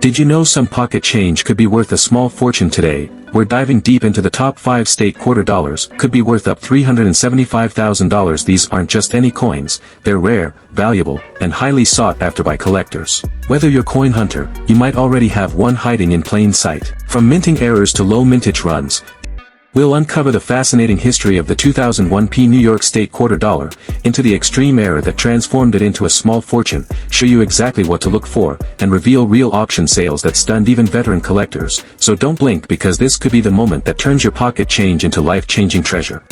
Did you know some pocket change could be worth a small fortune today? We're diving deep into the top 5 state quarter dollars, could be worth up $375,000. These aren't just any coins, they're rare, valuable, and highly sought after by collectors. Whether you're a coin hunter, you might already have one hiding in plain sight. From minting errors to low mintage runs, we'll uncover the fascinating history of the 2001 New York State quarter dollar, into the extreme era that transformed it into a small fortune, show you exactly what to look for, and reveal real auction sales that stunned even veteran collectors. So don't blink, because this could be the moment that turns your pocket change into life-changing treasure.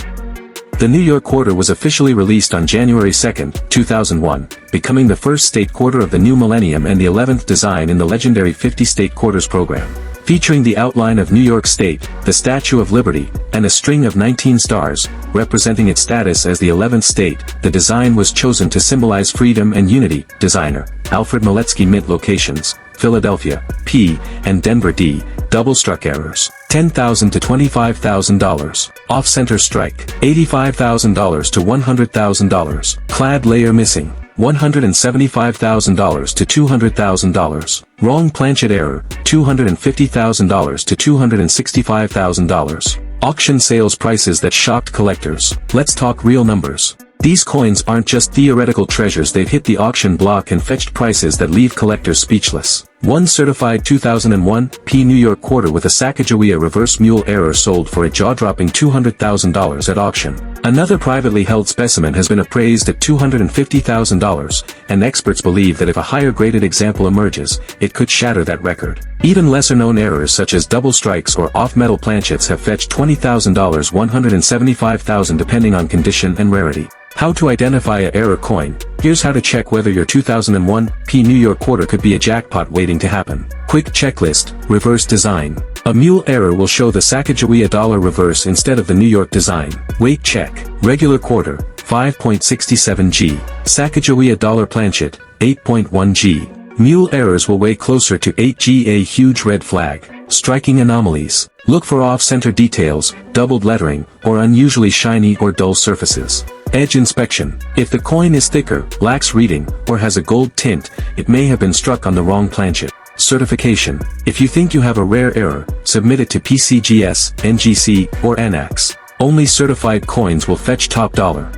The New York quarter was officially released on January 2, 2001, becoming the first state quarter of the new millennium and the 11th design in the legendary 50 state quarters program. Featuring the outline of New York State, the Statue of Liberty, and a string of 19 stars, representing its status as the 11th state, the design was chosen to symbolize freedom and unity. Designer, Alfred Miletsky. Mint locations, Philadelphia, P, and Denver, D. Double-struck errors, $10,000 to $25,000. Off-center strike, $85,000 to $100,000. Clad layer missing, $175,000 to $200,000. Wrong planchet error, $250,000 to $265,000. Auction sales prices that shocked collectors. Let's talk real numbers. These coins aren't just theoretical treasures, they've hit the auction block and fetched prices that leave collectors speechless. One certified 2001 New York quarter with a Sacagawea reverse mule error sold for a jaw-dropping $200,000 at auction. Another privately held specimen has been appraised at $250,000, and experts believe that if a higher-graded example emerges, it could shatter that record. Even lesser-known errors such as double strikes or off-metal planchets have fetched $20,000, $175,000 depending on condition and rarity. How to identify a error coin? Here's how to check whether your 2001 New York quarter could be a jackpot waiting to happen. Quick checklist: reverse design. A mule error will show the Sacagawea dollar reverse instead of the New York design. Weight check: regular quarter, 5.67 g. Sacagawea dollar planchet, 8.1 g. Mule errors will weigh closer to 8 g. A huge red flag. Striking anomalies: look for off-center details, doubled lettering, or unusually shiny or dull surfaces. Edge inspection: if the coin is thicker, lacks reading, or has a gold tint, it may have been struck on the wrong planchet. Certification: if you think you have a rare error, submit it to PCGS, NGC, or NACS. Only certified coins will fetch top dollar.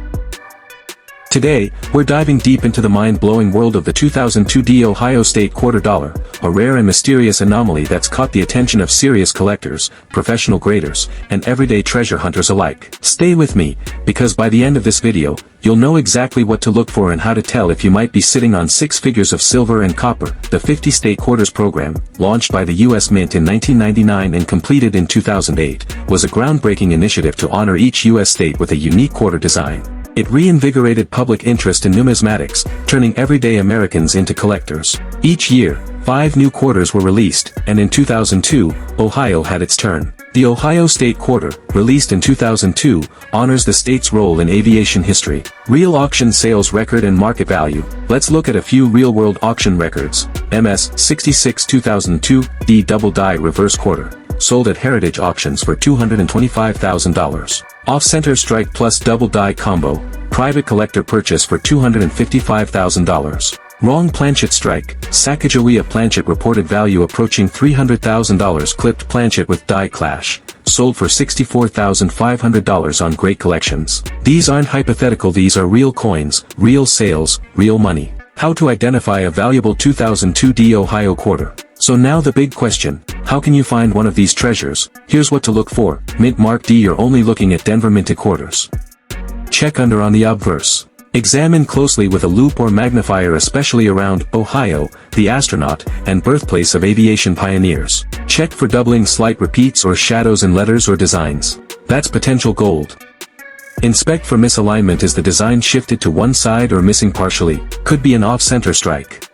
Today, we're diving deep into the mind-blowing world of the 2002 Ohio State quarter dollar, a rare and mysterious anomaly that's caught the attention of serious collectors, professional graders, and everyday treasure hunters alike. Stay with me, because by the end of this video, you'll know exactly what to look for and how to tell if you might be sitting on 6 figures of silver and copper. The 50 State Quarters program, launched by the U.S. Mint in 1999 and completed in 2008, was a groundbreaking initiative to honor each U.S. state with a unique quarter design. It reinvigorated public interest in numismatics, turning everyday Americans into collectors. Each year, 5 new quarters were released, and in 2002, Ohio had its turn. The Ohio State Quarter, released in 2002, honors the state's role in aviation history. Real auction sales record and market value. Let's look at a few real-world auction records. MS 66 2002 D double die reverse quarter, sold at Heritage Auctions for $225,000. Off-center strike plus double die combo, private collector purchase for $255,000. Wrong planchet strike, Sacagawea planchet reported value approaching $300,000. Clipped planchet with die clash, sold for $64,500 on great collections. These aren't hypothetical, these are real coins, real sales, real money. How to identify a valuable 2002 Ohio quarter. So now the big question: how can you find one of these treasures? Here's what to look for. Mint mark D. You're only looking at Denver minted quarters. Check under on the obverse. Examine closely with a loupe or magnifier, especially around Ohio, the astronaut, and birthplace of aviation pioneers. Check for doubling, slight repeats, or shadows in letters or designs. That's potential gold. Inspect for misalignment. Is the design shifted to one side or missing partially? Could be an off-center strike.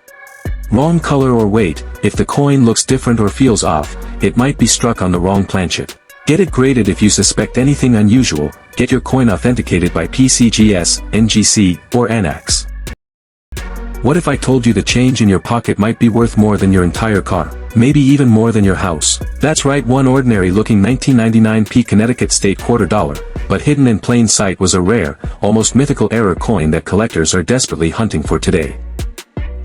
Wrong color or weight. If the coin looks different or feels off, it might be struck on the wrong planchet. Get it graded. If you suspect anything unusual, get your coin authenticated by PCGS, NGC, or NACS. What if I told you the change in your pocket might be worth more than your entire car? Maybe even more than your house. That's right, one ordinary-looking 1999 Connecticut State quarter dollar, but hidden in plain sight, was a rare, almost mythical error coin that collectors are desperately hunting for today.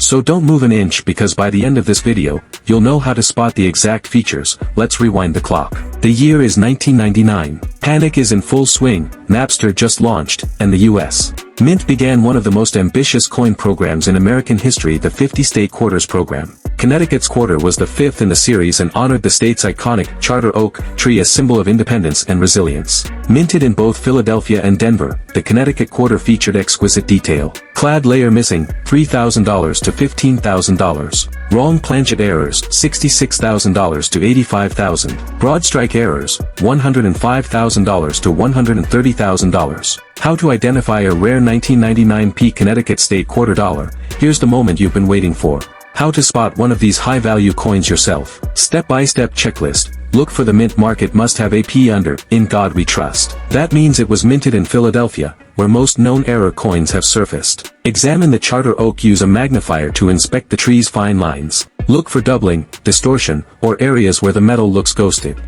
So don't move an inch, because by the end of this video, you'll know how to spot the exact features. Let's rewind the clock. The year is 1999. Panic is in full swing, Napster just launched, and the US Mint began one of the most ambitious coin programs in American history, the 50-state quarters program. Connecticut's quarter was the fifth in the series and honored the state's iconic charter oak tree, a symbol of independence and resilience. Minted in both Philadelphia and Denver, the Connecticut quarter featured exquisite detail. Clad layer missing, $3,000 to $15,000. Wrong planchet errors, $66,000 to $85,000. Broad strike errors, $105,000 to $130,000. How to identify a rare 1999p Connecticut state quarter dollar. Here's the moment you've been waiting for. How to spot one of these high-value coins yourself. Step-by-step checklist. Look for the mint mark. It must have a P under, "In God We Trust." That means it was minted in Philadelphia, where most known error coins have surfaced. Examine the charter oak. Use a magnifier to inspect the tree's fine lines. Look for doubling, distortion, or areas where the metal looks ghosted.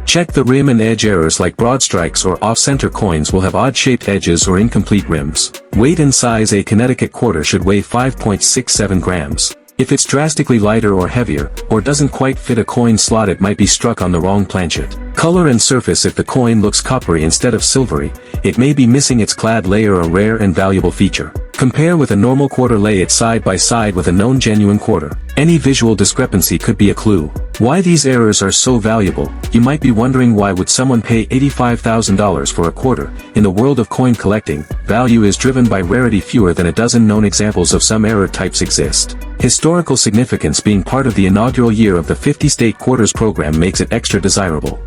Check the rim and edge errors, like broad strikes or off-center coins will have odd-shaped edges or incomplete rims. Weight and size. A Connecticut quarter should weigh 5.67 grams. If it's drastically lighter or heavier, or doesn't quite fit a coin slot, it might be struck on the wrong planchet. Color and surface. If the coin looks coppery instead of silvery, it may be missing its clad layer, a rare and valuable feature. Compare with a normal quarter. Lay it side by side with a known genuine quarter. Any visual discrepancy could be a clue. Why these errors are so valuable. You might be wondering, why would someone pay $85,000 for a quarter? In the world of coin collecting, value is driven by rarity. Fewer than a dozen known examples of some error types exist. Historical significance. Being part of the inaugural year of the 50-state quarters program makes it extra desirable.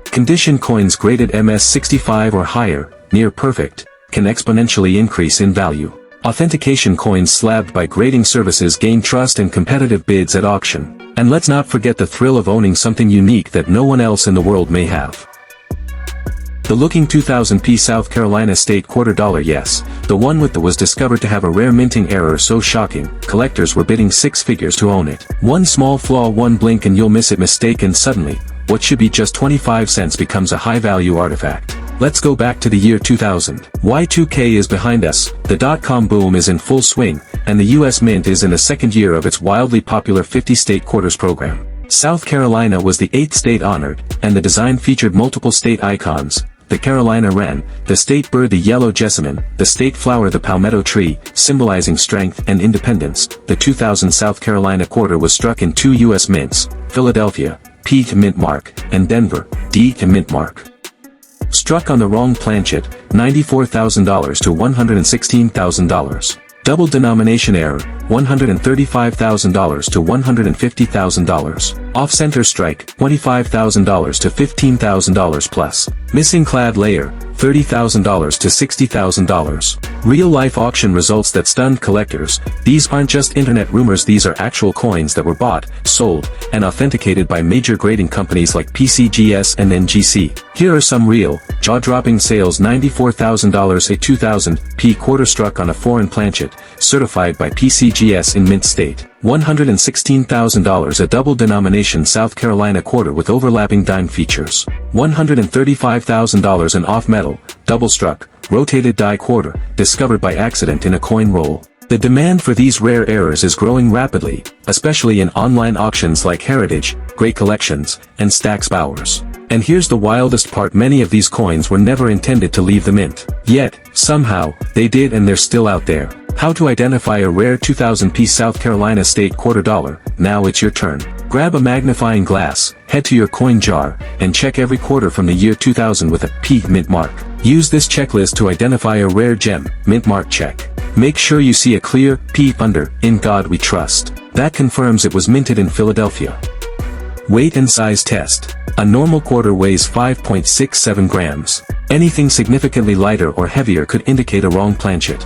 Condition. Coins graded MS65 or higher, near perfect, can exponentially increase in value. Authentication. Coins slabbed by grading services gain trust and competitive bids at auction. And let's not forget the thrill of owning something unique that no one else in the world may have. The looking 2000p South Carolina state quarter dollar. Yes, the one with the was discovered to have a rare minting error so shocking, collectors were bidding six figures to own it. One small flaw, one blink and you'll miss it. Mistaken. Suddenly, what should be just 25 cents becomes a high-value artifact. Let's go back to the year 2000. Y2K is behind us, the dot-com boom is in full swing, and the US Mint is in the second year of its wildly popular 50-state quarters program. South Carolina was the 8th state honored, and the design featured multiple state icons. The Carolina wren, the state bird the yellow jessamine, the state flower the palmetto tree, symbolizing strength and independence. The 2000 South Carolina quarter was struck in 2 US mints, Philadelphia, P to mint mark, and Denver, D to mint mark. Struck on the wrong planchet, $94,000 to $116,000. Double denomination error, $135,000 to $150,000. Off-center strike, $25,000 to $15,000 plus. Missing clad layer, $30,000 to $60,000. Real-life auction results that stunned collectors. These aren't just internet rumors, these are actual coins that were bought, sold, and authenticated by major grading companies like PCGS and NGC. Here are some real, jaw-dropping sales. $94,000 a 2000p quarter struck on a foreign planchet, certified by PCGS in mint state. $116,000 a double denomination South Carolina quarter with overlapping dime features. $135,000 an off-metal, double-struck, rotated die quarter, discovered by accident in a coin roll. The demand for these rare errors is growing rapidly, especially in online auctions like Heritage, Great Collections, and Stack's Bowers. And here's the wildest part, many of these coins were never intended to leave the mint. Yet, somehow, they did, and they're still out there. How to identify a rare 2000p South Carolina state quarter dollar. Now it's your turn. Grab a magnifying glass, head to your coin jar, and check every quarter from the year 2000 with a P mint mark. Use this checklist to identify a rare gem. Mint mark check. Make sure you see a clear P under, "In God We Trust." That confirms it was minted in Philadelphia. Weight and size test. A normal quarter weighs 5.67 grams. Anything significantly lighter or heavier could indicate a wrong planchet.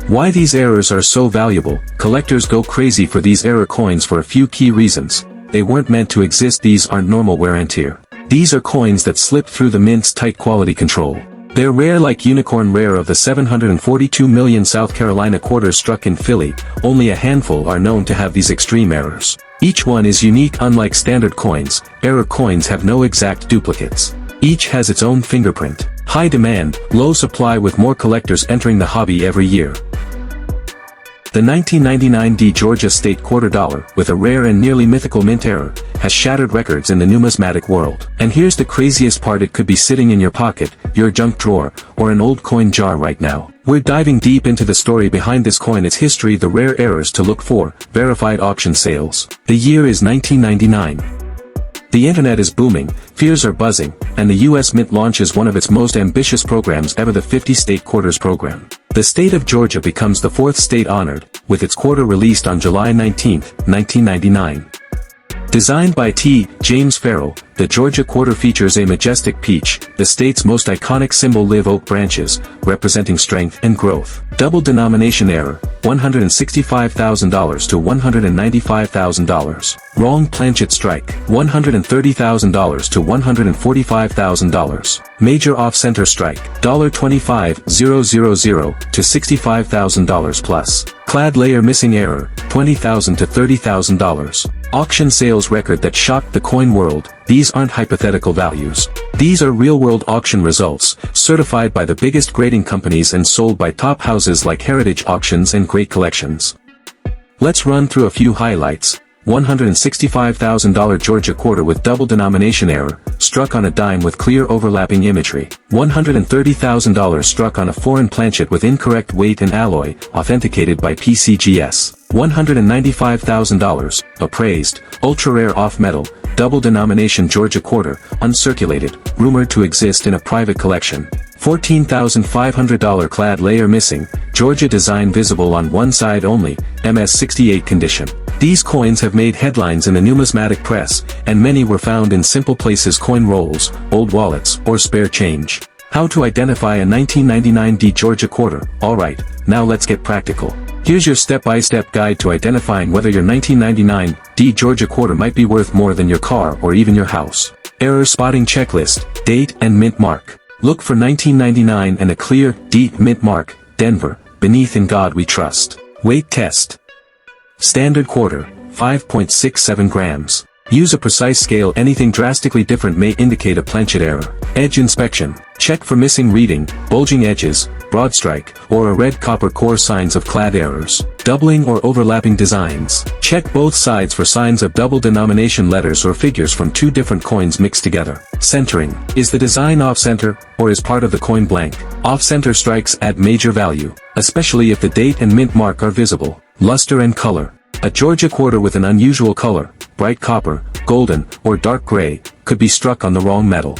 Why these errors are so valuable. Collectors go crazy for these error coins for a few key reasons. They weren't meant to exist. These aren't normal wear and tear. These are coins that slip through the mint's tight quality control. They're rare, like unicorn rare. Of the 742 million South Carolina quarters struck in Philly, only a handful are known to have these extreme errors. Each one is unique. Unlike standard coins, error coins have no exact duplicates. Each has its own fingerprint. High demand, low supply, with more collectors entering the hobby every year. The 1999 Georgia State quarter dollar, with a rare and nearly mythical mint error, has shattered records in the numismatic world. And here's the craziest part: it could be sitting in your pocket, your junk drawer, or an old coin jar right now. We're diving deep into the story behind this coin, its history, the rare errors to look for, verified auction sales. The year is 1999. The internet is booming, fears are buzzing, and the US Mint launches one of its most ambitious programs ever, the 50-state quarters program. The state of Georgia becomes the fourth state honored, with its quarter released on July 19, 1999. Designed by T. James Farrell, the Georgia quarter features a majestic peach, the state's most iconic symbol, live oak branches, representing strength and growth. Double denomination error, $165,000 to $195,000. Wrong planchet strike, $130,000 to $145,000. Major off-center strike, $25,000 to $65,000 plus. Clad layer missing error, $20,000 to $30,000. Auction sales record that shocked the coin world. These aren't hypothetical values. These are real-world auction results, certified by the biggest grading companies and sold by top houses like Heritage Auctions and Great Collections. Let's run through a few highlights. $165,000 Georgia quarter with double denomination error, struck on a dime with clear overlapping imagery. $130,000 struck on a foreign planchet with incorrect weight and alloy, authenticated by PCGS. $195,000, appraised, ultra-rare off-metal, double denomination Georgia quarter, uncirculated, rumored to exist in a private collection. $14,500 clad layer missing, Georgia design visible on one side only, MS68 condition. These coins have made headlines in the numismatic press, and many were found in simple places: coin rolls, old wallets, or spare change. How to identify a 1999 Georgia quarter? Alright, now let's get practical. Here's your step-by-step guide to identifying whether your 1999 Georgia quarter might be worth more than your car or even your house. Error spotting checklist, date and mint mark. Look for 1999 and a clear, deep mint mark, Denver, beneath "In God We Trust." Weight test. Standard quarter, 5.67 grams. Use a precise scale. Anything drastically different may indicate a planchet error. Edge inspection. Check for missing reading, bulging edges, broad strike, or a red copper core, signs of clad errors. Doubling or overlapping designs. Check both sides for signs of double denomination letters or figures from two different coins mixed together. Centering. Is the design off-center, or is part of the coin blank? Off-center strikes add major value, especially if the date and mint mark are visible. Luster and color. A Georgia quarter with an unusual color, bright copper, golden, or dark gray, could be struck on the wrong metal.